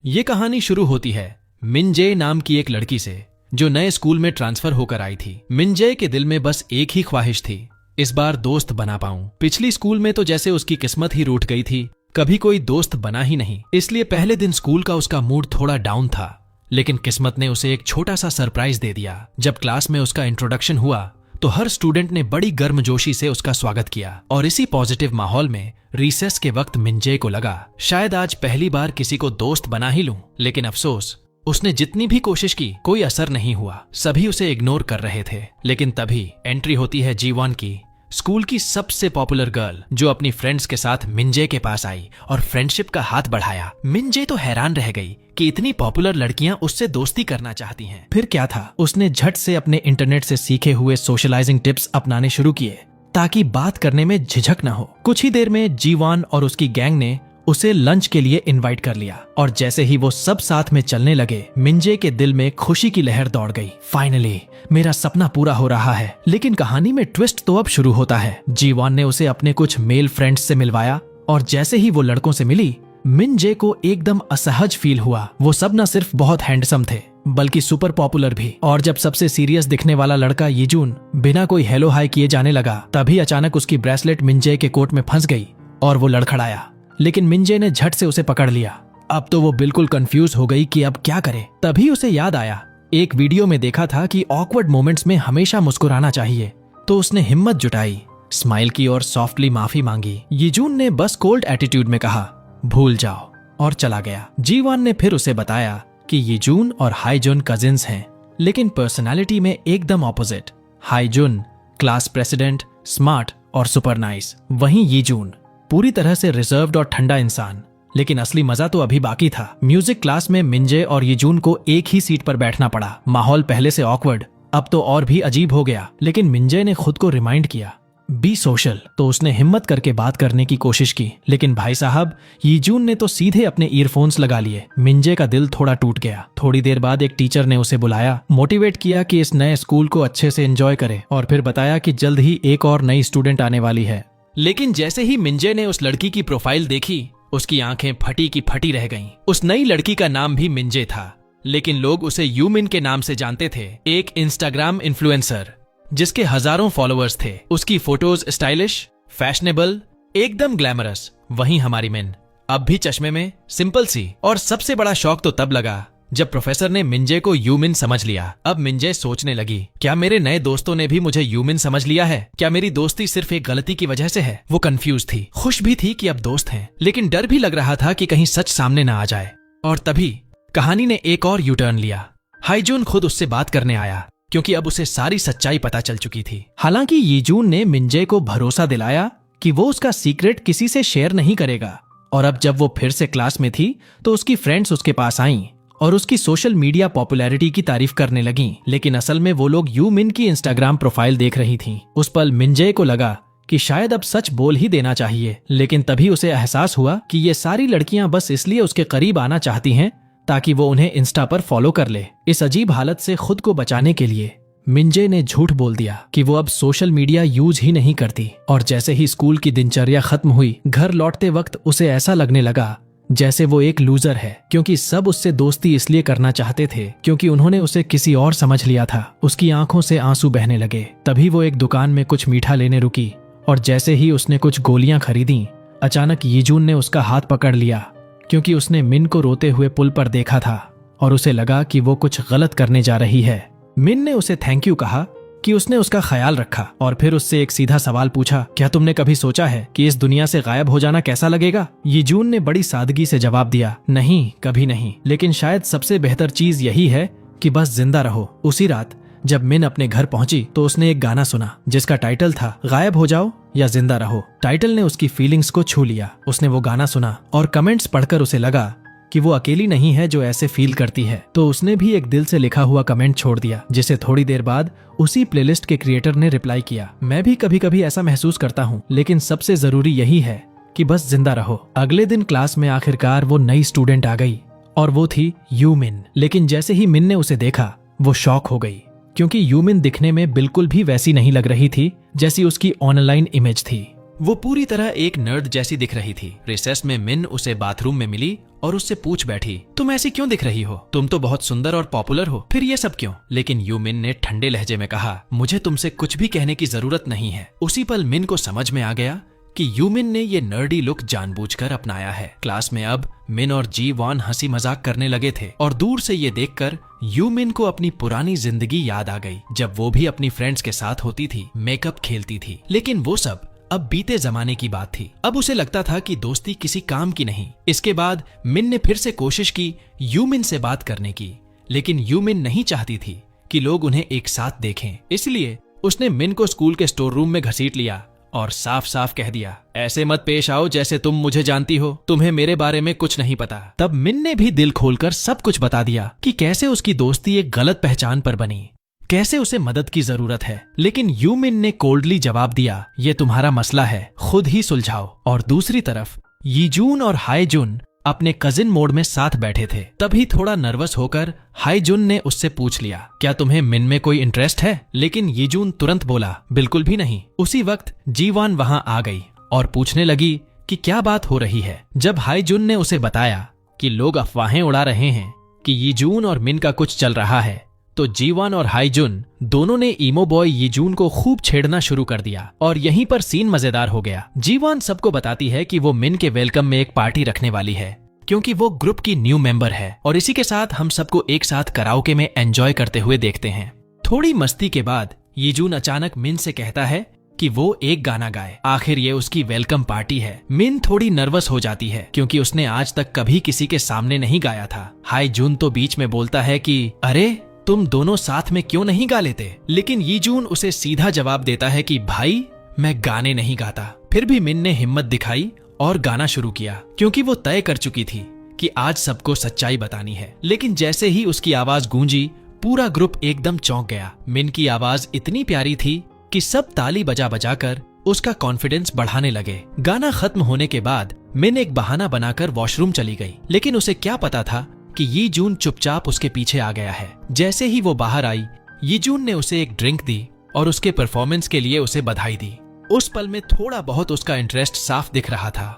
ये कहानी शुरू होती है मिनजे नाम की एक लड़की से जो नए स्कूल में ट्रांसफर होकर आई थी। मिनजे के दिल में बस एक ही ख्वाहिश थी, इस बार दोस्त बना पाऊं। पिछली स्कूल में तो जैसे उसकी किस्मत ही रूठ गई थी, कभी कोई दोस्त बना ही नहीं। इसलिए पहले दिन स्कूल का उसका मूड थोड़ा डाउन था, लेकिन किस्मत ने उसे एक छोटा सा सरप्राइज दे दिया। जब क्लास में उसका इंट्रोडक्शन हुआ तो हर स्टूडेंट ने बड़ी गर्मजोशी से उसका स्वागत किया और इसी पॉजिटिव माहौल में रिसेस के वक्त मिनजे को लगा शायद आज पहली बार किसी को दोस्त बना ही लूं। लेकिन अफसोस, उसने जितनी भी कोशिश की कोई असर नहीं हुआ। सभी उसे इग्नोर कर रहे थे। लेकिन तभी एंट्री होती है जीवान की, स्कूल की सबसे पॉपुलर गर्ल, जो अपनी फ्रेंड्स के साथ मिनजे के पास आई और फ्रेंडशिप का हाथ बढ़ाया। मिनजे तो हैरान रह गई कि इतनी पॉपुलर लड़कियां उससे दोस्ती करना चाहती हैं। फिर क्या था, उसने झट से अपने इंटरनेट से सीखे हुए सोशलाइजिंग टिप्स अपनाने शुरू किए ताकि बात करने में झिझक न हो। कुछ ही देर में जीवान और उसकी गैंग ने उसे लंच के लिए इनवाइट कर लिया और जैसे ही वो सब साथ में चलने लगे, मिनजे के दिल में खुशी की लहर दौड़ गई। फाइनली मेरा सपना पूरा हो रहा है। लेकिन कहानी में ट्विस्ट तो अब शुरू होता है। जीवान ने उसे अपने कुछ मेल फ्रेंड्स से मिलवाया और जैसे ही वो लड़कों से मिली, मिनजे को एकदम असहज फील हुआ। वो सब न सिर्फ बहुत हैंडसम थे बल्कि सुपर पॉपुलर भी। और जब सबसे सीरियस दिखने वाला लड़का यीजून बिना कोई हेलो हाय किए जाने लगा, तभी अचानक उसकी ब्रेसलेट मिनजे के कोट में फंस गई और वो लड़खड़ाया। लेकिन मिनजे ने झट से उसे पकड़ लिया। अब तो वो बिल्कुल कंफ्यूज हो गई कि अब क्या करे। तभी उसे याद आया, एक वीडियो में देखा था कि ऑकवर्ड मोमेंट्स में हमेशा मुस्कुराना चाहिए। तो उसने हिम्मत जुटाई, स्माइल की और सॉफ्टली माफी मांगी। यीजून ने बस कोल्ड एटीट्यूड में कहा भूल जाओ और चला गया। जीवान ने फिर उसे बताया कि यीजून और हाईजुन कजिन्स हैं, लेकिन पर्सनालिटी में एकदम ऑपोजिट। हाईजुन क्लास प्रेसिडेंट, स्मार्ट और सुपर नाइस, वहीं यीजून पूरी तरह से रिजर्व्ड और ठंडा इंसान। लेकिन असली मजा तो अभी बाकी था। म्यूजिक क्लास में मिनजे और यीजून को एक ही सीट पर बैठना पड़ा। माहौल पहले से ऑकवर्ड अब तो और भी अजीब हो गया। लेकिन मिनजे ने खुद को रिमाइंड किया, बी सोशल। तो उसने हिम्मत करके बात करने की कोशिश की। लेकिन भाई साहब, यीजून ने तो सीधे अपने ईयरफोन्स लगा लिए। मिनजे का दिल थोड़ा टूट गया। थोड़ी देर बाद एक टीचर ने उसे बुलाया, मोटिवेट किया कि इस नए स्कूल को अच्छे से एंजॉय करे और फिर बताया कि जल्द ही एक और नई स्टूडेंट आने वाली है। लेकिन जैसे ही मिनजे ने उस लड़की की प्रोफाइल देखी, उसकी आंखें फटी की फटी रह गईं। उस नई लड़की का नाम भी मिनजे था, लेकिन लोग उसे यूमिन के नाम से जानते थे। एक इंस्टाग्राम इन्फ्लुएंसर जिसके हजारों फॉलोअर्स थे। उसकी फोटोज स्टाइलिश, फैशनेबल, एकदम ग्लैमरस। वहीं हमारी मिन अब भी चश्मे में, सिंपल सी। और सबसे बड़ा शौक तो तब लगा जब प्रोफेसर ने मिनजे को यूमिन समझ लिया। अब मिनजे सोचने लगी, क्या मेरे नए दोस्तों ने भी मुझे यूमिन समझ लिया है? क्या मेरी दोस्ती सिर्फ एक गलती की वजह से है? वो कंफ्यूज थी, खुश भी थी कि अब दोस्त हैं, लेकिन डर भी लग रहा था कि कहीं सच सामने ना आ जाए। और तभी कहानी ने एक और यू टर्न लिया। हाईजून खुद उससे बात करने आया क्योंकि अब उसे सारी सच्चाई पता चल चुकी थी। हालांकि यीजून ने मिनजे को भरोसा दिलाया कि वो उसका सीक्रेट किसी से शेयर नहीं करेगा। और अब जब वो फिर से क्लास में थी तो उसकी फ्रेंड्स उसके पास आईं और उसकी सोशल मीडिया पॉपुलैरिटी की तारीफ करने लगीं। लेकिन असल में वो लोग यूमिन की इंस्टाग्राम प्रोफाइल देख रही थीं। उस पल मिनजे को लगा कि शायद अब सच बोल ही देना चाहिए। लेकिन तभी उसे एहसास हुआ कि ये सारी लड़कियां बस इसलिए उसके करीब आना चाहती हैं ताकि वो उन्हें इंस्टा पर फॉलो कर ले। इस अजीब हालत से खुद को बचाने के लिए मिनजे ने झूठ बोल दिया कि वो अब सोशल मीडिया यूज ही नहीं करती। और जैसे ही स्कूल की दिनचर्या खत्म हुई, घर लौटते वक्त उसे ऐसा लगने लगा जैसे वो एक लूजर है, क्योंकि सब उससे दोस्ती इसलिए करना चाहते थे क्योंकि उन्होंने उसे किसी और समझ लिया था। उसकी आंखों से आंसू बहने लगे। तभी वो एक दुकान में कुछ मीठा लेने रुकी और जैसे ही उसने कुछ गोलियां खरीदी, अचानक यीजून ने उसका हाथ पकड़ लिया क्योंकि उसने मिन को रोते हुए पुल पर देखा था और उसे लगा कि वो कुछ गलत करने जा रही है। मिन ने उसे थैंक यू कहा कि उसने उसका ख्याल रखा और फिर उससे एक सीधा सवाल पूछा, क्या तुमने कभी सोचा है कि इस दुनिया से गायब हो जाना कैसा लगेगा? यीजून ने बड़ी सादगी से जवाब दिया, नहीं, कभी नहीं, लेकिन शायद सबसे बेहतर चीज यही है कि बस जिंदा रहो। उसी रात जब मिन अपने घर पहुंची तो उसने एक गाना सुना जिसका टाइटल था गायब हो जाओ या जिंदा रहो। टाइटल ने उसकी फीलिंग्स को छू लिया। उसने वो गाना सुना और कमेंट्स पढ़कर उसे लगा कि वो अकेली नहीं है जो ऐसे फील करती है। तो उसने भी एक दिल से लिखा हुआ कमेंट छोड़ दिया, जिसे थोड़ी देर बाद उसी प्लेलिस्ट के क्रिएटर ने रिप्लाई किया, मैं भी कभी कभी ऐसा महसूस करता हूँ, लेकिन सबसे जरूरी यही है कि बस जिंदा रहो। अगले दिन क्लास में आखिरकार वो नई स्टूडेंट आ गई और वो थी यूमिन। लेकिन जैसे ही मिन ने उसे देखा, वो शॉक हो गई क्योंकि यूमिन दिखने में बिल्कुल भी वैसी नहीं लग रही थी जैसी उसकी ऑनलाइन इमेज थी। वो पूरी तरह एक नर्ड जैसी दिख रही थी। रिसेस में मिन उसे बाथरूम में मिली और उससे पूछ बैठी, तुम ऐसी क्यों दिख रही हो? तुम तो बहुत सुंदर और पॉपुलर हो, फिर ये सब क्यों? लेकिन यूमिन ने ठंडे लहजे में कहा, मुझे तुमसे कुछ भी कहने की जरूरत नहीं है। उसी पल मिन को समझ में आ गया कि यूमिन ने ये नर्डी लुक जानबूझकर अपनाया है। क्लास में अब मिन और जी वॉन हंसी मजाक करने लगे थे और दूर से ये देखकर यूमिन को अपनी पुरानी जिंदगी याद आ गई, जब वो भी अपनी फ्रेंड्स के साथ होती थी, मेकअप खेलती थी। लेकिन वो सब अब बीते जमाने की बात थी। अब उसे लगता था कि दोस्ती किसी काम की नहीं। इसके बाद मिन ने फिर से कोशिश की यूमिन से बात करने की, लेकिन यूमिन नहीं चाहती थी कि लोग उन्हें एक साथ देखें। इसलिए उसने मिन को स्कूल के स्टोर रूम में घसीट लिया और साफ साफ कह दिया, ऐसे मत पेश आओ जैसे तुम मुझे जानती हो, तुम्हें मेरे बारे में कुछ नहीं पता। तब मिन ने भी दिल खोलकर सब कुछ बता दिया कि कैसे उसकी दोस्ती एक गलत पहचान पर बनी, कैसे उसे मदद की जरूरत है। लेकिन यूमिन ने कोल्डली जवाब दिया, ये तुम्हारा मसला है, खुद ही सुलझाओ। और दूसरी तरफ यीजून और हाईजुन अपने कजिन मोड में साथ बैठे थे। तभी थोड़ा नर्वस होकर हाईजुन ने उससे पूछ लिया, क्या तुम्हें मिन में कोई इंटरेस्ट है? लेकिन यीजून तुरंत बोला, बिल्कुल भी नहीं। उसी वक्त जीवान वहां आ गई और पूछने लगी कि क्या बात हो रही है। जब हाईजुन ने उसे बताया कि लोग अफवाहें उड़ा रहे हैं कि यीजून और मिन का कुछ चल रहा है, तो जीवान और हाईजुन दोनों ने ईमो बॉय यीजून को खूब छेड़ना शुरू कर दिया और यहीं पर सीन मजेदार हो गया। जीवान सबको बताती है कि वो मिन के वेलकम में एक पार्टी रखने वाली है, क्योंकि वो ग्रुप की न्यू मेंबर है और इसी के साथ हम सबको एक साथ कराओके में एंजॉय करते हुए देखते हैं। थोड़ी मस्ती के बाद यीजून अचानक मिन से कहता है कि वो एक गाना गाए, आखिर ये उसकी वेलकम पार्टी है। मिन थोड़ी नर्वस हो जाती है क्योंकि उसने आज तक कभी किसी के सामने नहीं गाया था। हाईजुन तो बीच में बोलता है कि अरे तुम दोनों साथ में क्यों नहीं गा लेते? लेकिन यीजून उसे सीधा जवाब देता है कि भाई मैं गाने नहीं गाता। फिर भी मिन ने हिम्मत दिखाई और गाना शुरू किया, क्योंकि वो तय कर चुकी थी कि आज सबको सच्चाई बतानी है। लेकिन जैसे ही उसकी आवाज गूंजी, पूरा ग्रुप एकदम चौंक गया। मिन की आवाज इतनी प्यारी थी कि सब ताली बजा बजाकर उसका कॉन्फिडेंस बढ़ाने लगे। गाना खत्म होने के बाद मिन एक बहाना बनाकर वॉशरूम चली गई, लेकिन उसे क्या पता था कि यीजून चुपचाप उसके पीछे आ गया है। जैसे ही वो बाहर आई, यीजून ने उसे एक ड्रिंक दी और उसके परफॉर्मेंस के लिए उसे बधाई दी। उस पल में थोड़ा बहुत उसका इंटरेस्ट साफ दिख रहा था।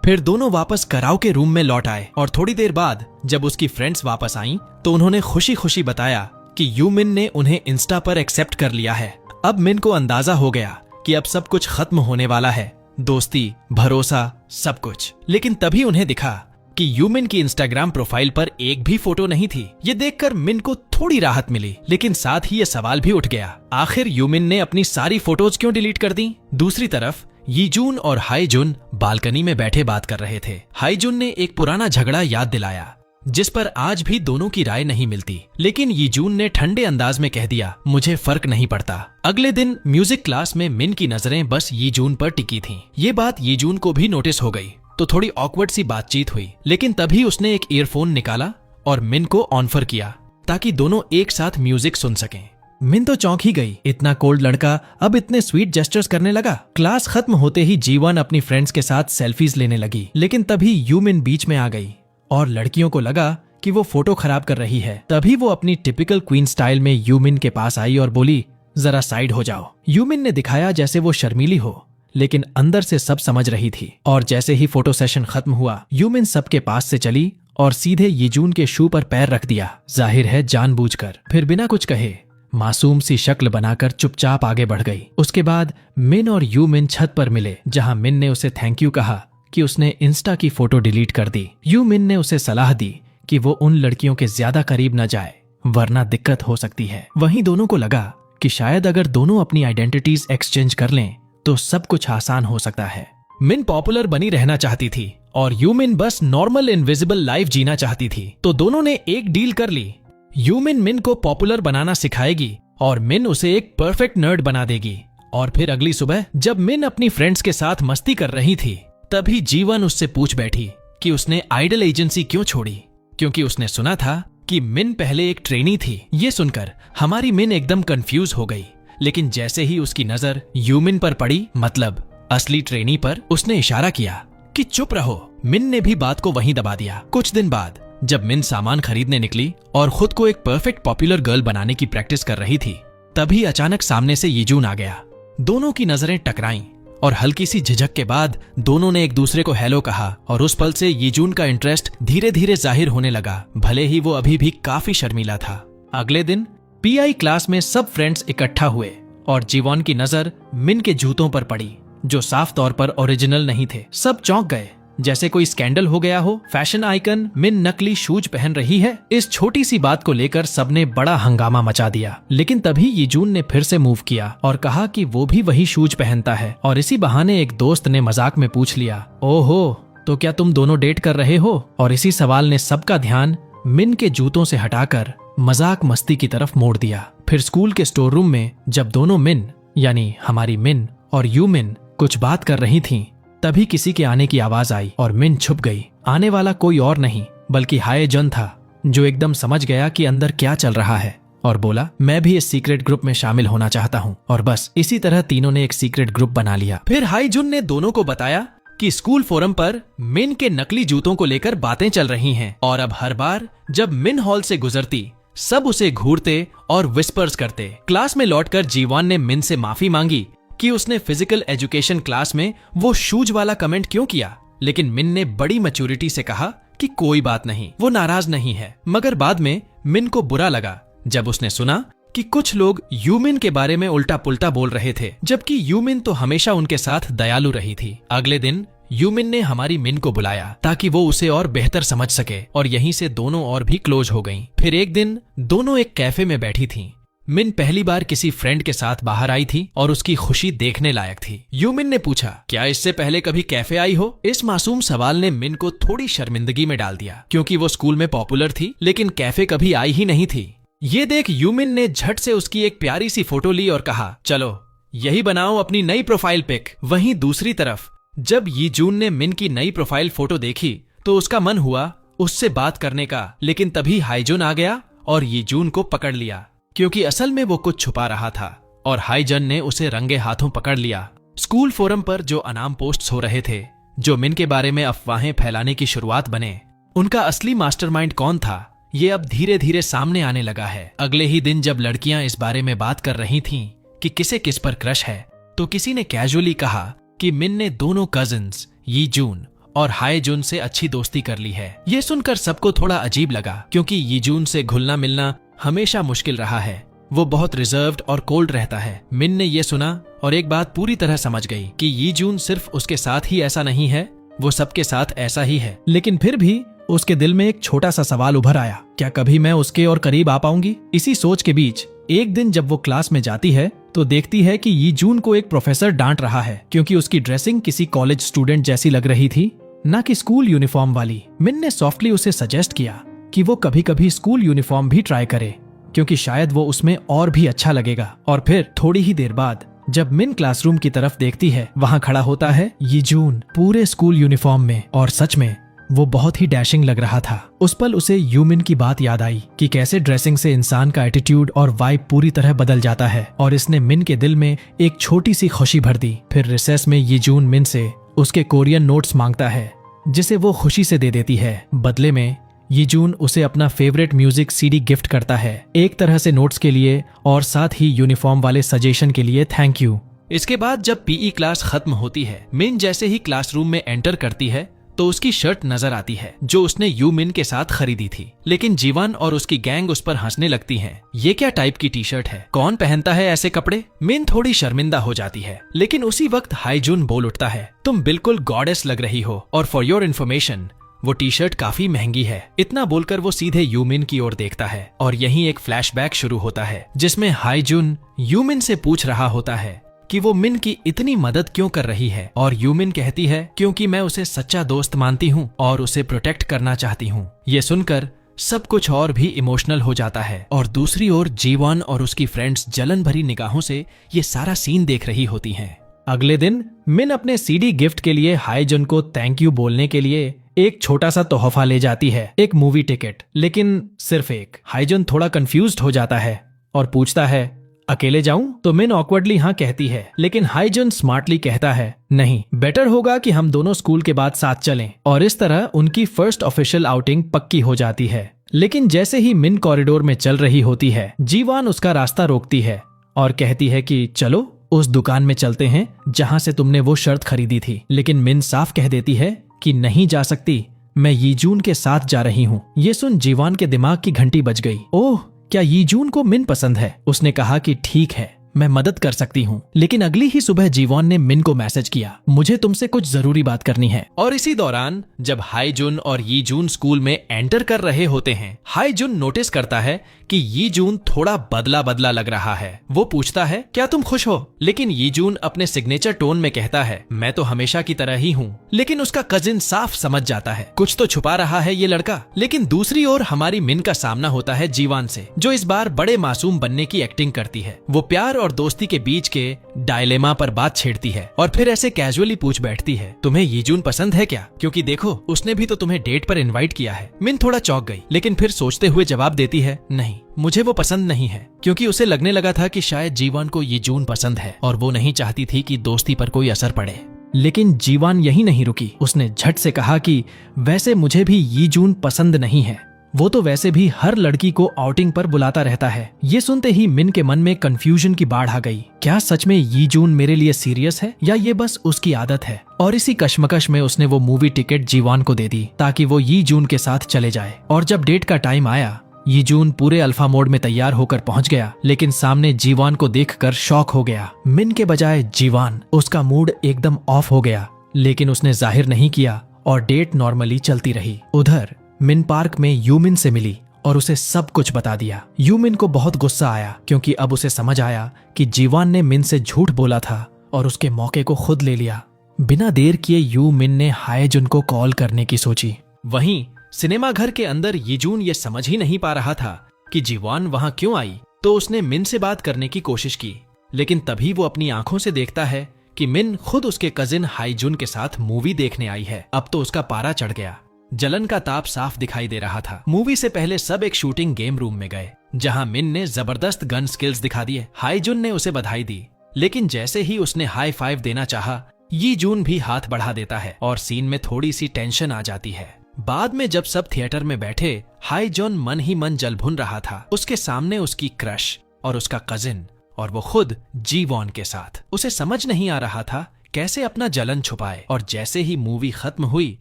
फिर दोनों वापस कराओके रूम में लौट आए और थोड़ी देर बाद जब उसकी फ्रेंड्स वापस आईं, तो उन्होंने खुशी खुशी बताया कि यूमिन ने उन्हें इंस्टा पर एक्सेप्ट कर लिया है। अब मिन को अंदाजा हो गया कि अब सब कुछ खत्म होने वाला है, दोस्ती, भरोसा, सब कुछ। लेकिन तभी उन्हें दिखा कि यूमिन की इंस्टाग्राम प्रोफाइल पर एक भी फोटो नहीं थी। ये देखकर मिन को थोड़ी राहत मिली, लेकिन साथ ही ये सवाल भी उठ गया, आखिर यूमिन ने अपनी सारी फोटोज क्यों डिलीट कर दी? दूसरी तरफ यीजून और हाईजुन बालकनी में बैठे बात कर रहे थे। हाईजुन ने एक पुराना झगड़ा याद दिलाया, जिस पर आज भी दोनों की राय नहीं मिलती। लेकिन यीजून ने ठंडे अंदाज में कह दिया, मुझे फर्क नहीं पड़ता। अगले दिन म्यूजिक क्लास में मिन की नजरें बस यीजून पर टिकी थीं। ये बात यीजून को भी नोटिस हो गई, तो थोड़ी ऑकवर्ड सी बातचीत हुई। लेकिन तभी उसने एक ईयरफोन निकाला और मिन को ऑनफर किया ताकि दोनों एक साथ म्यूजिक सुन सकें। मिन तो चौंक ही गई, इतना कोल्ड लड़का अब इतने स्वीट जेस्चर्स करने लगा। क्लास खत्म होते ही जीवन अपनी फ्रेंड्स के साथ सेल्फीज लेने लगी, लेकिन तभी यूमिन बीच में आ गई और लड़कियों को लगा कि वो फोटो खराब कर रही है। तभी वो अपनी टिपिकल क्वीन स्टाइल में यूमिन के पास आई और बोली, जरा साइड हो जाओ। यूमिन ने दिखाया जैसे वो शर्मीली हो, लेकिन अंदर से सब समझ रही थी। और जैसे ही फोटो सेशन खत्म हुआ, यूमिन सबके पास से चली और सीधे यीजून के शू पर पैर रख दिया, जाहिर है जानबूझकर। फिर बिना कुछ कहे मासूम सी शक्ल बनाकर चुपचाप आगे बढ़ गई। उसके बाद मिन और यूमिन छत पर मिले, जहां मिन ने उसे थैंक यू कहा कि उसने इंस्टा की फोटो डिलीट कर दी। यूमिन ने उसे सलाह दी कि वो उन लड़कियों के ज्यादा करीब न जाए, वरना दिक्कत हो सकती है। वहीं दोनों को लगा कि शायद अगर दोनों अपनी आइडेंटिटीज एक्सचेंज कर लें तो सब कुछ आसान हो सकता है। मिन पॉपुलर बनी रहना चाहती थी और यूमिन बस नॉर्मल इनविजिबल लाइफ जीना चाहती थी। तो दोनों ने एक डील कर ली, यूमिन मिन को पॉपुलर बनाना सिखाएगी और मिन उसे एक परफेक्ट नर्ड बना देगी। और फिर अगली सुबह जब मिन अपनी फ्रेंड्स के साथ मस्ती कर रही थी, तभी जीवन उससे पूछ बैठी कि उसने आइडल एजेंसी क्यों छोड़ी, क्योंकि उसने सुना था कि मिन पहले एक ट्रेनी थी। ये सुनकर हमारी मिन एकदम कंफ्यूज हो गई, लेकिन जैसे ही उसकी नजर यूमिन पर पड़ी, मतलब असली ट्रेनी पर, उसने इशारा किया कि चुप रहो। मिन ने भी बात को वहीं दबा दिया। कुछ दिन बाद जब मिन सामान खरीदने निकली और खुद को एक परफेक्ट पॉपुलर गर्ल बनाने की प्रैक्टिस कर रही थी, तभी अचानक सामने से यीजून आ गया। दोनों की नजरें टकराईं और हल्की सी झिझक के बाद दोनों ने एक दूसरे को हेलो कहा और उस पल से यीजून का इंटरेस्ट धीरे धीरे जाहिर होने लगा, भले ही वो अभी भी काफी शर्मीला था। अगले दिन पीआई क्लास में सब फ्रेंड्स इकट्ठा हुए और जीवॉन की नजर मिन के जूतों पर पड़ी जो साफ तौर पर ओरिजिनल नहीं थे। सब चौंक गए, जैसे कोई स्कैंडल हो गया हो। फैशन आइकन मिन नकली शूज पहन रही है। इस छोटी सी बात को लेकर सबने बड़ा हंगामा मचा दिया, लेकिन तभी यीजून ने फिर से मूव किया और कहा कि वो भी वही शूज पहनता है। और इसी बहाने एक दोस्त ने मजाक में पूछ लिया, ओहो, तो क्या तुम दोनों डेट कर रहे हो? और इसी सवाल ने सबका ध्यान मिन के जूतों से हटाकर मजाक मस्ती की तरफ मोड़ दिया। फिर स्कूल के स्टोर रूम में जब दोनों मिन यानी हमारी मिन और यूमिन कुछ बात कर रही थीं, तभी किसी के आने की आवाज आई और मिन छुप गई। आने वाला कोई और नहीं बल्कि हाय जन था, जो एकदम समझ गया कि अंदर क्या चल रहा है और बोला, मैं भी इस सीक्रेट ग्रुप में शामिल होना चाहता हूँ। और बस इसी तरह तीनों ने एक सीक्रेट ग्रुप बना लिया। फिर हाय जुन ने दोनों को बताया कि स्कूल फोरम पर मिन के नकली जूतों को लेकर बातें चल रही हैं और अब हर बार जब मिन हॉल से गुजरती सब उसे घूरते और विस्पर्स करते। क्लास में लौटकर जीवान ने मिन से माफी मांगी कि उसने फिजिकल एजुकेशन क्लास में वो शूज वाला कमेंट क्यों किया, लेकिन मिन ने बड़ी मैच्योरिटी से कहा कि कोई बात नहीं, वो नाराज नहीं है। मगर बाद में मिन को बुरा लगा जब उसने सुना कि कुछ लोग यूमिन के बारे में उल्टा पुल्टा बोल रहे थे, जबकि यूमिन तो हमेशा उनके साथ दयालु रही थी। अगले दिन यूमिन ने हमारी मिन को बुलाया ताकि वो उसे और बेहतर समझ सके और यहीं से दोनों और भी क्लोज हो गईं। फिर एक दिन दोनों एक कैफे में बैठी थीं। मिन पहली बार किसी फ्रेंड के साथ बाहर आई थी और उसकी खुशी देखने लायक थी। यूमिन ने पूछा, क्या इससे पहले कभी कैफे आई हो? इस मासूम सवाल ने मिन को थोड़ी शर्मिंदगी में डाल दिया, क्योंकि वो स्कूल में पॉपुलर थी लेकिन कैफे कभी आई ही नहीं थी। ये देख यूमिन ने झट से उसकी एक प्यारी सी फोटो ली और कहा, चलो यही बनाओ अपनी नई प्रोफाइल पिक। वहीं दूसरी तरफ जब यीजून ने मिन की नई प्रोफाइल फोटो देखी तो उसका मन हुआ उससे बात करने का, लेकिन तभी हाईजुन आ गया और यीजून को पकड़ लिया, क्योंकि असल में वो कुछ छुपा रहा था और हाईजन ने उसे रंगे हाथों पकड़ लिया। स्कूल फोरम पर जो अनाम पोस्ट्स हो रहे थे जो मिन के बारे में अफवाहें फैलाने की शुरुआत बने, उनका असली मास्टरमाइंड कौन था ये अब धीरे धीरे सामने आने लगा है। अगले ही दिन जब लड़कियां इस बारे में बात कर रही थीं कि किसे किस पर क्रश है, तो किसी ने कैजुअली कहा कि मिन ने दोनों कजिन्स यीजून और हाईजुन से अच्छी दोस्ती कर ली है। ये सुनकर सबको थोड़ा अजीब लगा, क्योंकि यीजून से घुलना मिलना हमेशा मुश्किल रहा है। वो बहुत रिजर्व्ड और कोल्ड रहता है। मिन ने ये सुना और एक बात पूरी तरह समझ गई कि यीजून सिर्फ उसके साथ ही ऐसा नहीं है, वो सबके साथ ऐसा ही है। लेकिन फिर भी उसके दिल में एक छोटा सा सवाल उभर आया, क्या कभी मैं उसके और करीब आ पाऊंगी? इसी सोच के बीच एक दिन जब वो क्लास में जाती है तो देखती है कि यीजून को एक प्रोफेसर डांट रहा है, क्योंकि उसकी ड्रेसिंग किसी कॉलेज स्टूडेंट जैसी लग रही थी, ना कि स्कूल यूनिफॉर्म वाली। मिन ने सॉफ्टली उसे सजेस्ट किया कि वो कभी कभी स्कूल यूनिफॉर्म भी ट्राई करे, क्योंकि शायद वो उसमें और भी अच्छा लगेगा। और फिर थोड़ी ही देर बाद जब मिन क्लासरूम की तरफ देखती है, वहाँ खड़ा होता है यीजून पूरे स्कूल यूनिफॉर्म में, और सच में वो बहुत ही डैशिंग लग रहा था। उस पल उसे यूमिन की बात याद आई कि कैसे ड्रेसिंग से इंसान का एटीट्यूड और वाइब पूरी तरह बदल जाता है, और इसने मिन के दिल में एक छोटी सी खुशी भर दी। फिर रिसेस में यीजून मिन से उसके कोरियन नोट्स मांगता है, जिसे वो खुशी से दे देती है। बदले में यीजून उसे अपना फेवरेट म्यूजिक सीडी गिफ्ट करता है, एक तरह से नोट्स के लिए और साथ ही यूनिफॉर्म वाले सजेशन के लिए थैंक यू। इसके बाद जब पीई क्लास खत्म होती है, मिन जैसे ही क्लासरूम में एंटर करती है तो उसकी शर्ट नजर आती है जो उसने यूमिन के साथ खरीदी थी। लेकिन जीवन और उसकी गैंग उस पर हंसने लगती है। ये क्या टाइप की टी शर्ट है, कौन पहनता है ऐसे कपड़े? मिन थोड़ी शर्मिंदा हो जाती है, लेकिन उसी वक्त हाईजुन बोल उठता है, तुम बिल्कुल गॉडेस लग रही हो, और फॉर योर इन्फॉर्मेशन वो टी शर्ट काफी महंगी है। इतना बोलकर वो सीधे यूमिन की ओर देखता है और यहीं एक फ्लैशबैक शुरू होता है, जिसमें हाईजुन यूमिन से पूछ रहा होता है कि वो मिन की इतनी मदद क्यों कर रही है, और यूमिन कहती है क्योंकि मैं उसे सच्चा दोस्त मानती हूँ और उसे प्रोटेक्ट करना चाहती हूँ। ये सुनकर सब कुछ और भी इमोशनल हो जाता है, और दूसरी ओर जीवन और उसकी फ्रेंड्स जलन भरी निगाहों से ये सारा सीन देख रही होती हैं। अगले दिन मिन अपने सीडी गिफ्ट के लिए हाईजुन को थैंक यू बोलने के लिए एक छोटा सा तोहफा ले जाती है, एक मूवी टिकट, लेकिन सिर्फ एक। हाईजुन थोड़ा कंफ्यूज्ड हो जाता है और पूछता है, अकेले जाऊं? तो मिन ऑकवर्डली हाँ कहती है, लेकिन हाईजुन स्मार्टली कहता है, नहीं, बेटर होगा कि हम दोनों स्कूल के बाद साथ चलें। और इस तरह उनकी फर्स्ट ऑफिशियल आउटिंग पक्की हो जाती है। लेकिन जैसे ही मिन कॉरिडोर में चल रही होती है, जीवान उसका रास्ता रोकती है और कहती है कि चलो उस दुकान में चलते हैं जहां से तुमने वो शर्ट खरीदी थी। लेकिन मिन साफ कह देती है कि नहीं जा सकती, मैं यीजून के साथ जा रही हूँ। ये सुन जीवान के दिमाग की घंटी बज गई। ओह, क्या यीजून को मिन पसंद है? उसने कहा कि ठीक है, मैं मदद कर सकती हूँ। लेकिन अगली ही सुबह जीवॉन ने मिन को मैसेज किया, मुझे तुमसे कुछ जरूरी बात करनी है। और इसी दौरान जब हाईजुन और यीजून स्कूल में एंटर कर रहे होते हैं, हाईजुन नोटिस करता है कि यीजून थोड़ा बदला बदला लग रहा है। वो पूछता है, क्या तुम खुश हो? लेकिन यीजून अपने सिग्नेचर टोन में कहता है, मैं तो हमेशा की तरह ही हूँ। लेकिन उसका कजिन साफ समझ जाता है कुछ तो छुपा रहा है ये लड़का। लेकिन दूसरी ओर हमारी मिन का सामना होता है जीवान से, जो इस बार बड़े मासूम बनने की एक्टिंग करती है। वो प्यार और दोस्ती के बीच के डायलेमा पर बात छेड़ती है और फिर ऐसे कैजुअली पूछ बैठती है, तुम्हें यीजून पसंद है क्या? क्योंकि देखो, उसने भी तो तुम्हें डेट पर इनवाइट किया है। मिन थोड़ा चौंक गई, लेकिन फिर सोचते हुए जवाब देती है, नहीं, मुझे वो पसंद नहीं है। क्योंकि उसे लगने लगा था कि शायद जीवान को यीजून पसंद है और वो नहीं चाहती थी कि दोस्ती पर कोई असर पड़े। लेकिन जीवान यही नहीं रुकी। उसने झट से कहा कि वैसे मुझे भी यीजून पसंद नहीं है, वो तो वैसे भी हर लड़की को आउटिंग पर बुलाता रहता है। ये सुनते ही मिन के मन में कंफ्यूजन की बाढ़ आ गई। क्या सच में यीजून मेरे लिए सीरियस है या ये बस उसकी आदत है? और इसी कश्मकश में उसने वो मूवी टिकट जीवान को दे दी ताकि वो यीजून के साथ चले जाए। और जब डेट का टाइम आया, यीजून पूरे अल्फा मोड में तैयार होकर पहुंच गया, लेकिन सामने जीवान को देखकर शॉक हो गया। मिन के बजाय जीवान, उसका मूड एकदम ऑफ हो गया। लेकिन उसने जाहिर नहीं किया और डेट नॉर्मली चलती रही। उधर मिन पार्क में यूमिन से मिली और उसे सब कुछ बता दिया। यूमिन को बहुत गुस्सा आया क्योंकि अब उसे समझ आया कि जीवान ने मिन से झूठ बोला था और उसके मौके को खुद ले लिया। बिना देर किए यूमिन ने हाईजुन को कॉल करने की सोची। वहीं सिनेमा घर के अंदर यीजून ये समझ ही नहीं पा रहा था कि जीवान वहां क्यों आई, तो उसने मिन से बात करने की कोशिश की। लेकिन तभी वो अपनी आंखों से देखता है कि मिन खुद उसके कजिन हाईजुन के साथ मूवी देखने आई है। अब तो उसका पारा चढ़ गया। जलन का ताप साफ दिखाई दे रहा था। मूवी से पहले सब एक शूटिंग गेम रूम में गए, जहां मिन ने जबरदस्त गन स्किल्स दिखा दिए। हाईजुन ने उसे बधाई दी, लेकिन जैसे ही उसने हाई फाइव देना चाहा, यीजून भी हाथ बढ़ा देता है और सीन में थोड़ी सी टेंशन आ जाती है। बाद में जब सब थिएटर में बैठे, हाईजुन मन ही मन जल भुन रहा था। उसके सामने उसकी क्रश और उसका कजिन और वो खुद जीवॉन के साथ। उसे समझ नहीं आ रहा था कैसे अपना जलन छुपाए। और जैसे ही मूवी खत्म हुई,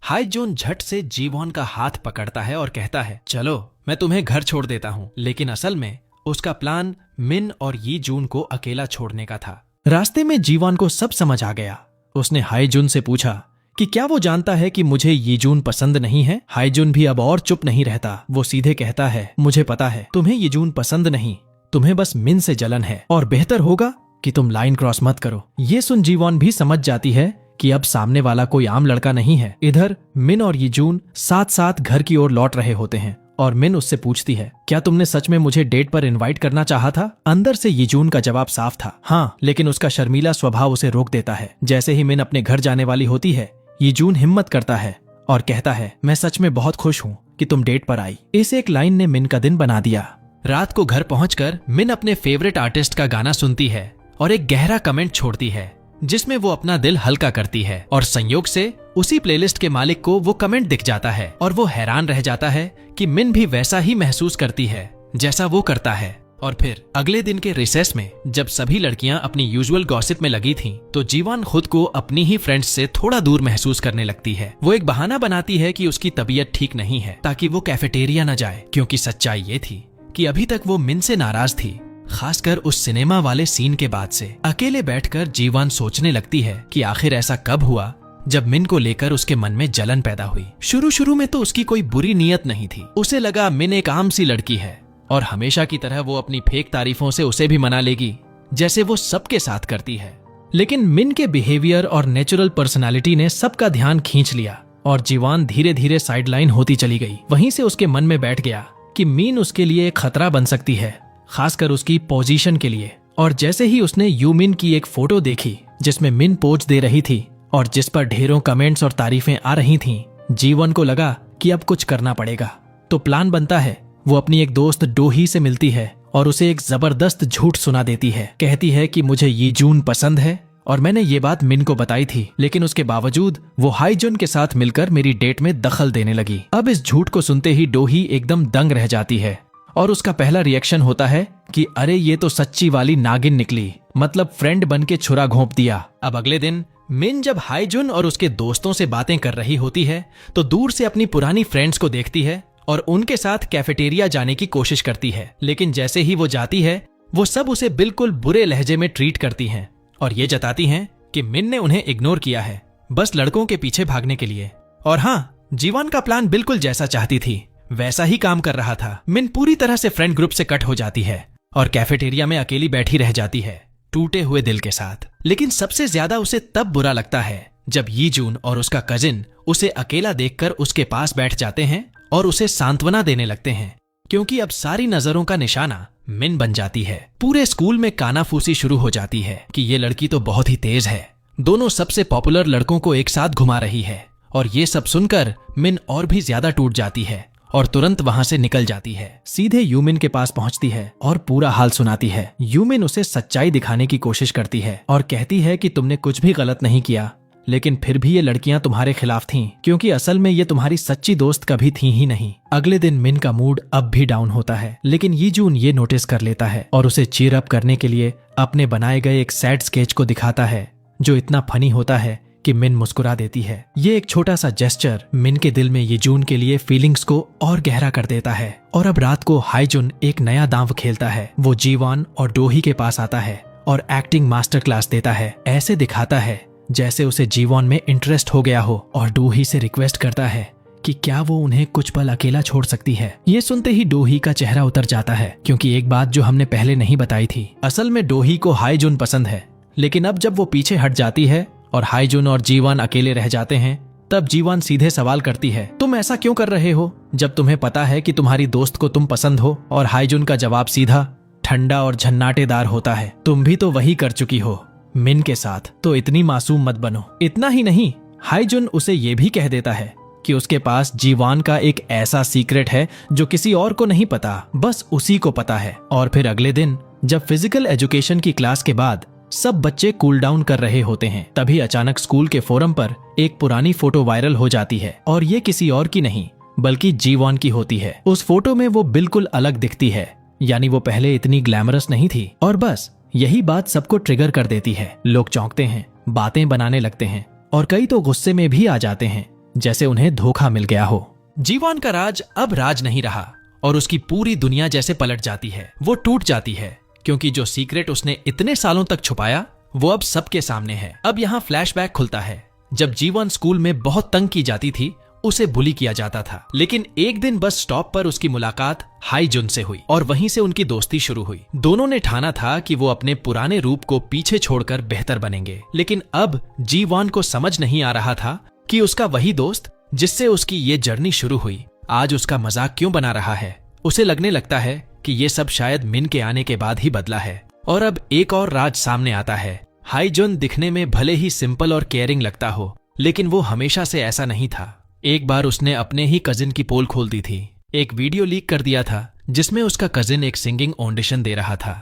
हाईजुन झट से जीवॉन का हाथ पकड़ता है और कहता है, चलो मैं तुम्हें घर छोड़ देता हूँ। लेकिन असल में उसका प्लान मिन और यीजून को अकेला छोड़ने का था। रास्ते में जीवॉन को सब समझ आ गया। उसने हाईजुन से पूछा कि क्या वो जानता है कि मुझे यीजून पसंद नहीं है। हाईजुन भी अब और चुप नहीं रहता। वो सीधे कहता है, मुझे पता है तुम्हें यीजून पसंद नहीं, तुम्हें बस मिन से जलन है और बेहतर होगा कि तुम लाइन क्रॉस मत करो। ये सुन जीवॉन भी समझ जाती है कि अब सामने वाला कोई आम लड़का नहीं है। इधर मिन और यीजून साथ साथ घर की ओर लौट रहे होते हैं और मिन उससे पूछती है, क्या तुमने सच में मुझे डेट पर इनवाइट करना चाहा था? अंदर से यीजून का जवाब साफ था, हाँ, लेकिन उसका शर्मीला स्वभाव उसे रोक देता है। जैसे ही मिन अपने घर जाने वाली होती है, यीजून हिम्मत करता है और कहता है, मैं सच में बहुत खुश हूँ कि तुम डेट पर आई। इस एक लाइन ने मिन का दिन बना दिया। रात को घर पहुंचकर मिन अपने फेवरेट आर्टिस्ट का गाना सुनती है और एक गहरा कमेंट छोड़ती है जिसमें वो अपना दिल हल्का करती है। और संयोग से उसी प्लेलिस्ट के मालिक को वो कमेंट दिख जाता है और वो हैरान रह जाता है कि मिन भी वैसा ही महसूस करती है जैसा वो करता है। और फिर अगले दिन के रिसेस में जब सभी लड़कियां अपनी यूजुअल गॉसिप में लगी थीं, तो जीवान खुद को अपनी ही फ्रेंड्स से थोड़ा दूर महसूस करने लगती है। वो एक बहाना बनाती है कि उसकी तबीयत ठीक नहीं है ताकि वो कैफेटेरिया न जाए, क्योंकि सच्चाई ये थी कि अभी तक वो मिन से नाराज थी, खासकर उस सिनेमा वाले सीन के बाद से। अकेले बैठकर जीवान सोचने लगती है कि आखिर ऐसा कब हुआ जब मिन को लेकर उसके मन में जलन पैदा हुई। शुरू में तो उसकी कोई बुरी नीयत नहीं थी। उसे लगा मिन एक आम सी लड़की है और हमेशा की तरह वो अपनी फेक तारीफों से उसे भी मना लेगी, जैसे वो सबके साथ करती है। लेकिन मिन के बिहेवियर और नेचुरल पर्सनालिटी ने सबका ध्यान खींच लिया और जीवान धीरे धीरे साइडलाइन होती चली गई। वहीं से उसके मन में बैठ गया कि मिन उसके लिए एक खतरा बन सकती है, खासकर उसकी पोजीशन के लिए। और जैसे ही उसने यूमिन की एक फोटो देखी जिसमें मिन पोज दे रही थी और जिस पर ढेरों कमेंट्स और तारीफें आ रही थीं, जीवन को लगा कि अब कुछ करना पड़ेगा। तो प्लान बनता है, वो अपनी एक दोस्त डोही से मिलती है और उसे एक जबरदस्त झूठ सुना देती है। कहती है कि मुझे यीजून पसंद है और मैंने ये बात मिन को बताई थी, लेकिन उसके बावजूद वो हाईजुन के साथ मिलकर मेरी डेट में दखल देने लगी। अब इस झूठ को सुनते ही डोही एकदम दंग रह जाती है और उसका पहला रिएक्शन होता है कि अरे ये तो सच्ची वाली नागिन निकली, मतलब फ्रेंड बन के छुरा घोंप दिया। अब अगले दिन मिन जब हाईजुन और उसके दोस्तों से बातें कर रही होती है तो दूर से अपनी पुरानी फ्रेंड्स को देखती है और उनके साथ कैफेटेरिया जाने की कोशिश करती है। लेकिन जैसे ही वो जाती है वो सब उसे बिल्कुल बुरे लहजे में ट्रीट करती हैं और ये जताती हैं कि मिन ने उन्हें इग्नोर किया है बस लड़कों के पीछे भागने के लिए। और हाँ, जीवन का प्लान बिल्कुल जैसा चाहती थी वैसा ही काम कर रहा था। मिन पूरी तरह से फ्रेंड ग्रुप से कट हो जाती है और कैफेटेरिया में अकेली बैठी रह जाती है टूटे हुए दिल के साथ। लेकिन सबसे ज्यादा उसे तब बुरा लगता है जब यीजून और उसका कजिन उसे अकेला देखकर उसके पास बैठ जाते हैं और उसे सांत्वना देने लगते हैं, क्योंकि अब सारी नजरों का निशाना मिन बन जाती है। पूरे स्कूल में कानाफूसी शुरू हो जाती है कि ये लड़की तो बहुत ही तेज है, दोनों सबसे पॉपुलर लड़कों को एक साथ घुमा रही है। और ये सब सुनकर मिन और भी ज्यादा टूट जाती है और तुरंत वहां से निकल जाती है। सीधे यूमिन के पास पहुंचती है और पूरा हाल सुनाती है। यूमिन उसे सच्चाई दिखाने की कोशिश करती है और कहती है कि तुमने कुछ भी गलत नहीं किया, लेकिन फिर भी ये लड़कियां तुम्हारे खिलाफ थीं, क्योंकि असल में ये तुम्हारी सच्ची दोस्त कभी थी ही नहीं। अगले दिन मिन का मूड अब भी डाउन होता है, लेकिन यीजून ये नोटिस कर लेता है और उसे चीयर अप करने के लिए अपने बनाए गए एक सैड स्केच को दिखाता है जो इतना फनी होता है कि मिन मुस्कुरा देती है। ये एक छोटा सा जेस्चर मिन के दिल में यीजून के लिए फीलिंग्स को और गहरा कर देता है। और अब रात को हाईजुन एक नया दांव खेलता है। वो जीवान और डोही के पास आता है और एक्टिंग मास्टर क्लास देता है। ऐसे दिखाता है जैसे उसे जीवान में इंटरेस्ट हो गया हो और डोही से रिक्वेस्ट करता है कि क्या वो उन्हें कुछ पल अकेला छोड़ सकती है। ये सुनते ही डोही का चेहरा उतर जाता है, क्योंकि एक बात जो हमने पहले नहीं बताई थी, असल में डोही को हाईजुन पसंद है। लेकिन अब जब वो पीछे हट जाती है और हाईजुन और जीवान अकेले रह जाते हैं, तब जीवान सीधे सवाल करती है, तुम ऐसा क्यों कर रहे हो जब तुम्हें पता है कि तुम्हारी दोस्त को तुम पसंद हो? और हाईजुन का जवाब सीधा, ठंडा और झन्नाटेदार होता है, तुम भी तो वही कर चुकी हो मिन के साथ, तो इतनी मासूम मत बनो। इतना ही नहीं, हाईजुन उसे ये भी कह देता है कि उसके पास जीवान का एक ऐसा सीक्रेट है जो किसी और को नहीं पता, बस उसी को पता है। और फिर अगले दिन जब फिजिकल एजुकेशन की क्लास के बाद सब बच्चे कूल डाउन कर रहे होते हैं, तभी अचानक स्कूल के फोरम पर एक पुरानी फोटो वायरल हो जाती है और ये किसी और की नहीं बल्कि जीवान की होती है। उस फोटो में वो बिल्कुल अलग दिखती है, यानी वो पहले इतनी ग्लैमरस नहीं थी। और बस यही बात सबको ट्रिगर कर देती है। लोग चौंकते हैं, बातें बनाने लगते हैं और कई तो गुस्से में भी आ जाते हैं, जैसे उन्हें धोखा मिल गया हो। जीवान का राज अब राज नहीं रहा और उसकी पूरी दुनिया जैसे पलट जाती है। वो टूट जाती है, क्योंकि जो सीक्रेट उसने इतने सालों तक छुपाया वो अब सबके सामने है। अब यहाँ फ्लैशबैक खुलता है जब जीवन स्कूल में बहुत तंग की जाती थी, उसे बुली किया जाता था। लेकिन एक दिन बस स्टॉप पर उसकी मुलाकात हाईजुन से हुई और वहीं से उनकी दोस्ती शुरू हुई। दोनों ने ठाना था कि वो अपने पुराने रूप को पीछे छोड़कर बेहतर बनेंगे। लेकिन अब जीवान को समझ नहीं आ रहा था कि उसका वही दोस्त जिससे उसकी ये जर्नी शुरू हुई, आज उसका मजाक क्यों बना रहा है। उसे लगने लगता है कि ये सब शायद मिन के आने के बाद ही बदला है। और अब एक और राज सामने आता है। हाईजुन दिखने में भले ही सिंपल और केयरिंग लगता हो, लेकिन वो हमेशा से ऐसा नहीं था। एक बार उसने अपने ही कजिन की पोल खोल दी थी, एक वीडियो लीक कर दिया था जिसमें उसका कजिन एक सिंगिंग ऑडिशन दे रहा था।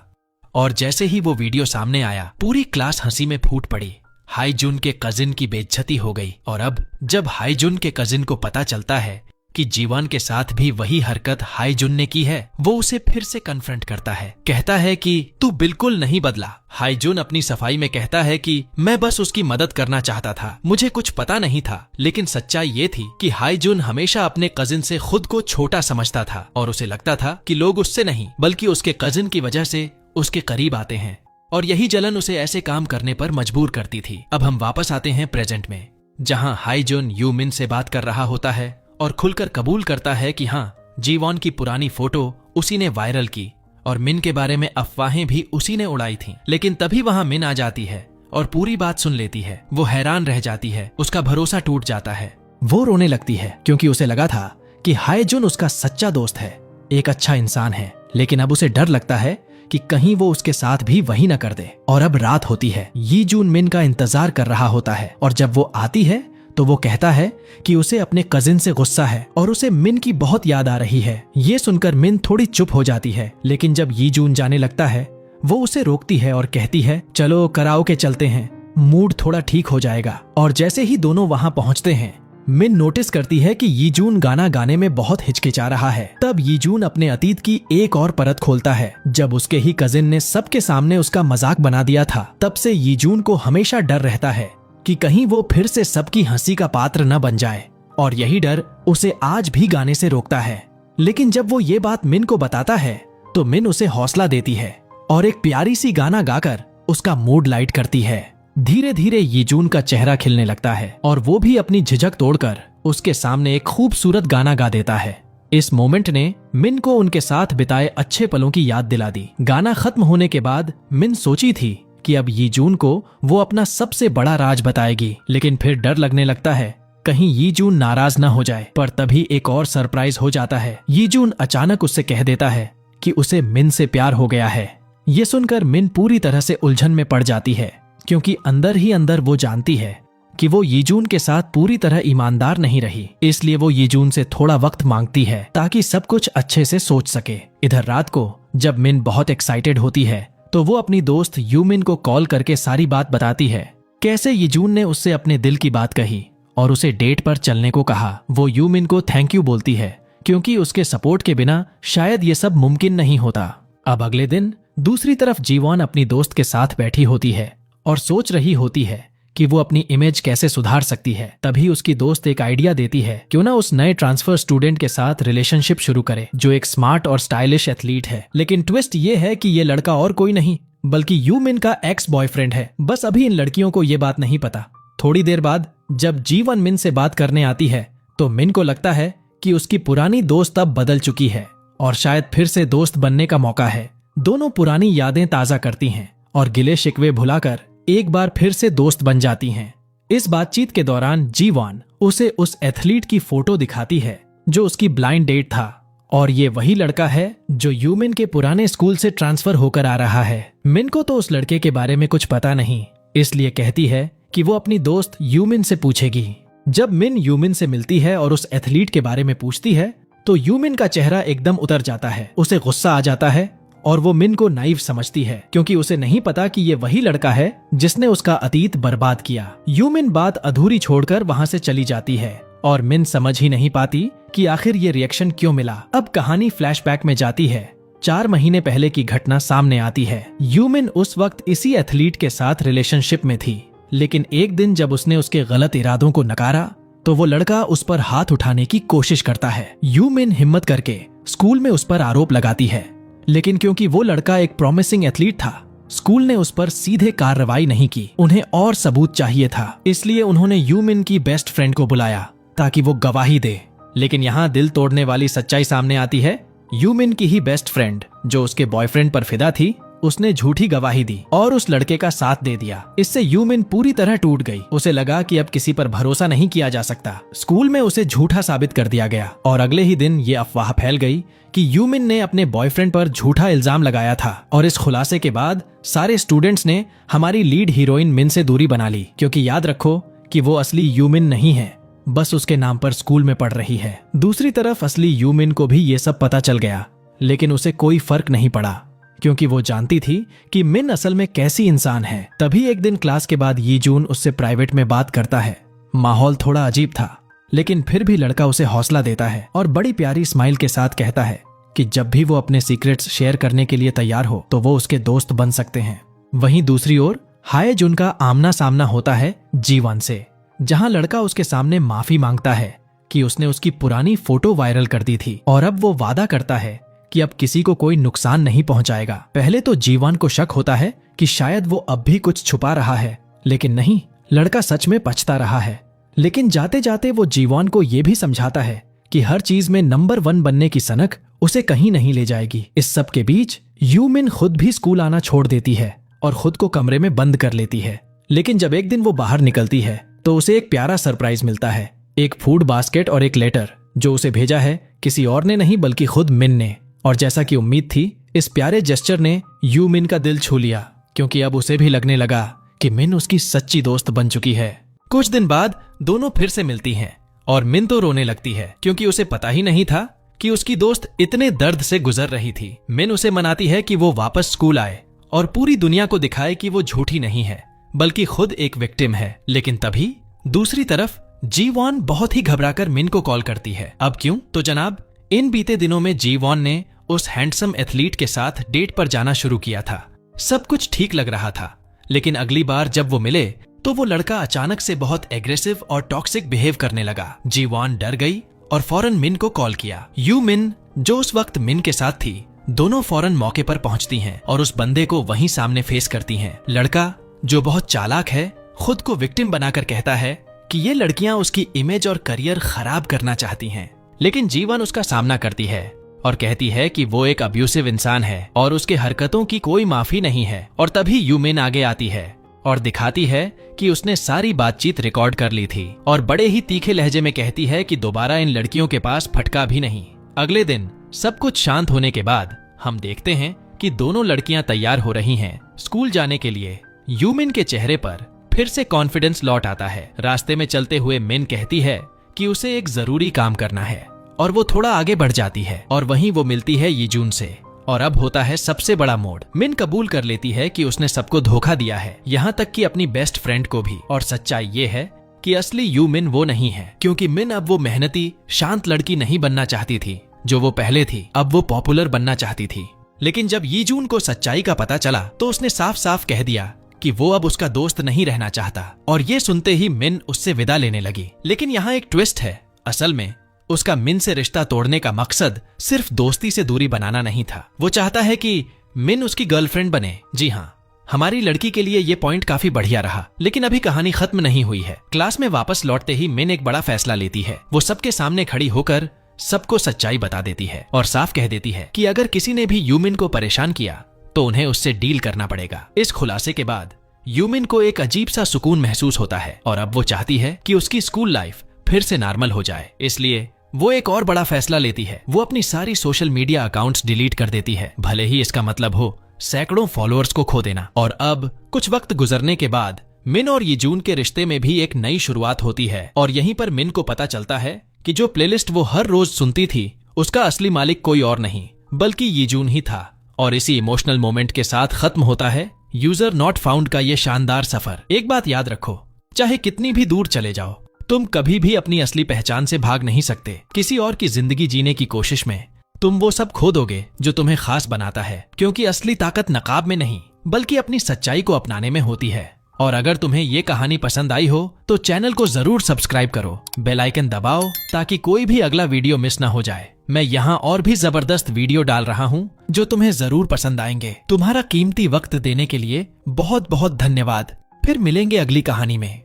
और जैसे ही वो वीडियो सामने आया, पूरी क्लास हंसी में फूट पड़ी। हाईजुन के कजिन की बेइज्जती हो गई। और अब जब हाईजुन के कजिन को पता चलता है कि जीवान के साथ भी वही हरकत हाईजुन ने की है, वो उसे फिर से कन्फ्रंट करता है। कहता है कि तू बिल्कुल नहीं बदला। हाईजुन अपनी सफाई में कहता है कि मैं बस उसकी मदद करना चाहता था, मुझे कुछ पता नहीं था। लेकिन सच्चाई ये थी कि हाईजुन हमेशा अपने कजिन से खुद को छोटा समझता था और उसे लगता था कि लोग उससे नहीं बल्कि उसके कजिन की वजह से उसके करीब आते हैं। और यही जलन उसे ऐसे काम करने पर मजबूर करती थी। अब हम वापस आते हैं प्रेजेंट में, जहाँ हाईजुन यूमिन से बात कर रहा होता है और खुलकर कबूल करता है कि हाँ, जीवॉन की पुरानी फोटो उसी ने वायरल की और मिन के बारे में अफवाहें भी उसी ने उड़ाई थीं। लेकिन तभी वहां मिन आ जाती है और पूरी बात सुन लेती है। वो हैरान रह जाती है, उसका भरोसा टूट जाता है। वो रोने लगती है क्योंकि उसे लगा था कि हाईजुन उसका सच्चा दोस्त है, एक अच्छा इंसान है। लेकिन अब उसे डर लगता है कि कहीं वो उसके साथ भी वही न कर दे। और अब रात होती है। यीजून मिन का इंतजार कर रहा होता है और जब वो आती है तो वो कहता है कि उसे अपने कजिन से गुस्सा है और उसे मिन की बहुत याद आ रही है। ये सुनकर मिन थोड़ी चुप हो जाती है, लेकिन जब यीजून जाने लगता है वो उसे रोकती है और कहती है, चलो कराओके चलते हैं, मूड थोड़ा ठीक हो जाएगा। और जैसे ही दोनों वहां पहुंचते हैं, मिन नोटिस करती है कि यीजून गाना गाने में बहुत हिचकिचा रहा है। तब यीजून अपने अतीत की एक और परत खोलता है। जब उसके ही कजिन ने सबके सामने उसका मजाक बना दिया था, तब से यीजून को हमेशा डर रहता है कि कहीं वो फिर से सबकी हंसी का पात्र न बन जाए, और यही डर उसे आज भी गाने से रोकता है। लेकिन जब वो ये बात मिन को बताता है तो मिन उसे हौसला देती है और एक प्यारी सी गाना गाकर उसका मूड लाइट करती है। धीरे धीरे यीजून का चेहरा खिलने लगता है और वो भी अपनी झिझक तोड़कर उसके सामने एक खूबसूरत गाना गा देता है। इस मोमेंट ने मिन को उनके साथ बिताए अच्छे पलों की याद दिला दी। गाना खत्म होने के बाद मिन सोची थी कि अब यीजून को वो अपना सबसे बड़ा राज बताएगी, लेकिन फिर डर लगने लगता है कहीं यीजून नाराज न हो जाए। पर तभी एक और सरप्राइज हो जाता है। यीजून अचानक उससे कह देता है कि उसे मिन से प्यार हो गया है। ये सुनकर मिन पूरी तरह से उलझन में पड़ जाती है, क्योंकि अंदर ही अंदर वो जानती है कि वो यीजून के साथ पूरी तरह ईमानदार नहीं रही। इसलिए वो यीजून से थोड़ा वक्त मांगती है ताकि सब कुछ अच्छे से सोच सके। इधर रात को जब मिन बहुत एक्साइटेड होती है तो वो अपनी दोस्त यूमिन को कॉल करके सारी बात बताती है, कैसे यीजून ने उससे अपने दिल की बात कही और उसे डेट पर चलने को कहा। वो यूमिन को थैंक यू बोलती है, क्योंकि उसके सपोर्ट के बिना शायद ये सब मुमकिन नहीं होता। अब अगले दिन दूसरी तरफ जीवॉन अपनी दोस्त के साथ बैठी होती है और सोच रही होती है कि वो अपनी इमेज कैसे सुधार सकती है। तभी उसकी दोस्त एक आइडिया देती है, क्यों ना उस नए ट्रांसफर स्टूडेंट के साथ रिलेशनशिप शुरू करे, जो एक स्मार्ट और स्टाइलिश एथलीट है। लेकिन ट्विस्ट ये है कि ये लड़का और कोई नहीं बल्कि यूमिन का एक्स बॉयफ्रेंड है। बस अभी इन लड़कियों को ये बात नहीं पता। थोड़ी देर बाद जब जीवन मिन से बात करने आती है तो मिन को लगता है कि उसकी पुरानी दोस्त अब बदल चुकी है और शायद फिर से दोस्त बनने का मौका है। दोनों पुरानी यादें ताजा करती हैं और गिले शिकवे भुलाकर एक बार फिर से दोस्त बन जाती हैं। इस बातचीत के दौरान जीवान उसे उस एथलीट की फोटो दिखाती है जो उसकी ब्लाइंड डेट था, और ये वही लड़का है जो यूमिन के पुराने स्कूल से ट्रांसफर होकर आ रहा है। मिन को तो उस लड़के के बारे में कुछ पता नहीं, इसलिए कहती है कि वो अपनी दोस्त यूमिन से पूछेगी। जब मिन यूमिन से मिलती है और उस एथलीट के बारे में पूछती है तो यूमिन का चेहरा एकदम उतर जाता है। उसे गुस्सा आ जाता है और वो मिन को नाइव समझती है, क्योंकि उसे नहीं पता कि ये वही लड़का है जिसने उसका अतीत बर्बाद किया। यूमिन बात अधूरी छोड़कर वहाँ से चली जाती है और मिन समझ ही नहीं पाती कि आखिर ये रिएक्शन क्यों मिला। अब कहानी फ्लैशबैक में जाती है। 4 महीने पहले की घटना सामने आती है। यूमिन उस वक्त इसी एथलीट के साथ रिलेशनशिप में थी, लेकिन एक दिन जब उसने उसके गलत इरादों को नकारा तो वो लड़का उस पर हाथ उठाने की कोशिश करता है। यूमिन हिम्मत करके स्कूल में उस पर आरोप लगाती है, लेकिन क्योंकि वो लड़का एक प्रॉमिसिंग एथलीट था, स्कूल ने उस पर सीधे कार्रवाई नहीं की। उन्हें और सबूत चाहिए था, इसलिए उन्होंने यूमिन की बेस्ट फ्रेंड को बुलाया ताकि वो गवाही दे। लेकिन यहाँ दिल तोड़ने वाली सच्चाई सामने आती है। यूमिन की ही बेस्ट फ्रेंड जो उसके बॉयफ्रेंड पर फिदा थी, उसने झूठी गवाही दी और उस लड़के का साथ दे दिया। इससे यूमिन पूरी तरह टूट गई। उसे लगा कि अब किसी पर भरोसा नहीं किया जा सकता। स्कूल में उसे झूठा साबित कर दिया गया और अगले ही दिन ये अफवाह फैल गई कि यूमिन ने अपने बॉयफ्रेंड पर झूठा इल्जाम लगाया था। और इस खुलासे के बाद सारे स्टूडेंट्स ने हमारी लीड हीरोइन मिन से दूरी बना ली, क्योंकि याद रखो कि वो असली यूमिन नहीं है, बस उसके नाम पर स्कूल में पढ़ रही है। दूसरी तरफ असली यूमिन को भी ये सब पता चल गया, लेकिन उसे कोई फर्क नहीं पड़ा, क्योंकि वो जानती थी कि मिन असल में कैसी इंसान है। तभी एक दिन क्लास के बाद यीजून उससे प्राइवेट में बात करता है। माहौल थोड़ा अजीब था, लेकिन फिर भी लड़का उसे हौसला देता है और बड़ी प्यारी स्माइल के साथ कहता है कि जब भी वो अपने सीक्रेट्स शेयर करने के लिए तैयार हो तो वो उसके दोस्त बन सकते हैं। वहीं दूसरी ओर हायजुन का आमना सामना होता है जीवन से, जहां लड़का उसके सामने माफी मांगता है कि उसने उसकी पुरानी फोटो वायरल कर दी थी और अब वो वादा करता है कि अब किसी को कोई नुकसान नहीं पहुंचाएगा। पहले तो जीवन को शक होता है कि शायद वो अब भी कुछ छुपा रहा है, लेकिन नहीं, लड़का सच में पछता रहा है। लेकिन जाते जाते वो जीवन को ये भी समझाता है कि हर चीज में नंबर 1 बनने की सनक उसे कहीं नहीं ले जाएगी। इस सब के बीच यूमिन खुद भी स्कूल आना छोड़ देती है और खुद को कमरे में बंद कर लेती है। लेकिन जब एक दिन वो बाहर निकलती है तो उसे एक प्यारा सरप्राइज मिलता है, एक फूड बास्केट और एक लेटर जो उसे भेजा है किसी और ने नहीं बल्कि खुद मिन ने। और जैसा कि उम्मीद थी, इस प्यारे जेस्चर ने यूमिन का दिल छू लिया, क्योंकि अब उसे भी लगने लगा कि मिन उसकी सच्ची दोस्त बन चुकी है। कुछ दिन बाद दोनों फिर से मिलती हैं और मिन तो रोने लगती है, क्योंकि उसे पता ही नहीं था कि उसकी दोस्त इतने दर्द से गुजर रही थी। मिन उसे मनाती है कि वो वापस स्कूल आए और पूरी दुनिया को दिखाए कि वो झूठी नहीं है बल्कि खुद एक विक्टिम है। लेकिन तभी दूसरी तरफ जी वॉन बहुत ही घबराकर मिन को कॉल करती है। अब क्यों? तो जनाब, इन बीते दिनों में जी वॉन ने उस हैंडसम एथलीट के साथ डेट पर जाना शुरू किया था। सब कुछ ठीक लग रहा था, लेकिन अगली बार जब वो मिले तो वो लड़का अचानक से बहुत एग्रेसिव और टॉक्सिक बिहेव करने लगा। जी वॉन डर गई और फौरन मिन को कॉल किया। यू मिन, जो उस वक्त मिन के साथ थी, दोनों फौरन मौके पर पहुंचती हैं और उस बंदे को वहीं सामने फेस करती हैं। लड़का, जो बहुत चालाक है, खुद को विक्टिम बनाकर कहता है कि ये लड़कियां उसकी इमेज और करियर खराब करना चाहती हैं। लेकिन जीवन उसका सामना करती है और कहती है कि वो एक अब्यूसिव इंसान है और उसके हरकतों की कोई माफी नहीं है। और तभी यूमिन आगे आती है और दिखाती है कि उसने सारी बातचीत रिकॉर्ड कर ली थी और बड़े ही तीखे लहजे में कहती है कि दोबारा इन लड़कियों के पास फटका भी नहीं। अगले दिन सब कुछ शांत होने के बाद हम देखते हैं कि दोनों लड़कियां तैयार हो रही हैं स्कूल जाने के लिए। यूमिन के चेहरे पर फिर से कॉन्फिडेंस लौट आता है। रास्ते में चलते हुए मिन कहती है कि उसे एक जरूरी काम करना है और वो थोड़ा आगे बढ़ जाती है और वहीं वो मिलती है यीजून से। और अब होता है सबसे बड़ा मोड़। मिन कबूल कर लेती है कि उसने सबको धोखा दिया है, यहाँ तक कि अपनी बेस्ट फ्रेंड को भी। और सच्चाई ये है कि असली यूमिन वो नहीं है, क्योंकि मिन अब वो मेहनती शांत लड़की नहीं बनना चाहती थी जो वो पहले थी। अब वो पॉपुलर बनना चाहती थी। लेकिन जब यीजून को सच्चाई का पता चला तो उसने साफ साफ कह दिया कि वो अब उसका दोस्त नहीं रहना चाहता। और ये सुनते ही मिन उससे विदा लेने लगी। लेकिन यहाँ एक ट्विस्ट है। असल में उसका मिन से रिश्ता तोड़ने का मकसद सिर्फ दोस्ती से दूरी बनाना नहीं था। वो चाहता है कि मिन उसकी गर्लफ्रेंड बने। जी हाँ, हमारी लड़की के लिए ये पॉइंट काफी बढ़िया रहा। लेकिन अभी कहानी खत्म नहीं हुई है। क्लास में वापस लौटते ही मिन एक बड़ा फैसला लेती है। वो सबके सामने खड़ी होकर सबको सच्चाई बता देती है और साफ कह देती है कि अगर किसी ने भी यूमिन को परेशान किया तो उन्हें उससे डील करना पड़ेगा। इस खुलासे के बाद यूमिन को एक अजीब सा सुकून महसूस होता है और अब वो चाहती है कि उसकी स्कूल लाइफ फिर से नॉर्मल हो जाए। इसलिए वो एक और बड़ा फैसला लेती है। वो अपनी सारी सोशल मीडिया अकाउंट्स डिलीट कर देती है, भले ही इसका मतलब हो सैकड़ों फॉलोअर्स को खो देना। और अब कुछ वक्त गुजरने के बाद मिन और यीजून के रिश्ते में भी एक नई शुरुआत होती है। और यहीं पर मिन को पता चलता है कि जो प्लेलिस्ट वो हर रोज सुनती थी उसका असली मालिक कोई और नहीं बल्कि यीजून ही था। और इसी इमोशनल मोमेंट के साथ खत्म होता है यूजर नॉट फाउंड का ये शानदार सफर। एक बात याद रखो, चाहे कितनी भी दूर चले जाओ, तुम कभी भी अपनी असली पहचान से भाग नहीं सकते। किसी और की जिंदगी जीने की कोशिश में तुम वो सब खो दोगे जो तुम्हें खास बनाता है, क्योंकि असली ताकत नकाब में नहीं बल्कि अपनी सच्चाई को अपनाने में होती है। और अगर तुम्हें ये कहानी पसंद आई हो तो चैनल को जरूर सब्सक्राइब करो, बेल आइकन दबाओ ताकि कोई भी अगला वीडियो मिस ना हो जाए। मैं यहाँ और भी जबरदस्त वीडियो डाल रहा हूँ जो तुम्हें जरूर पसंद आएंगे। तुम्हारा कीमती वक्त देने के लिए बहुत बहुत धन्यवाद। फिर मिलेंगे अगली कहानी में।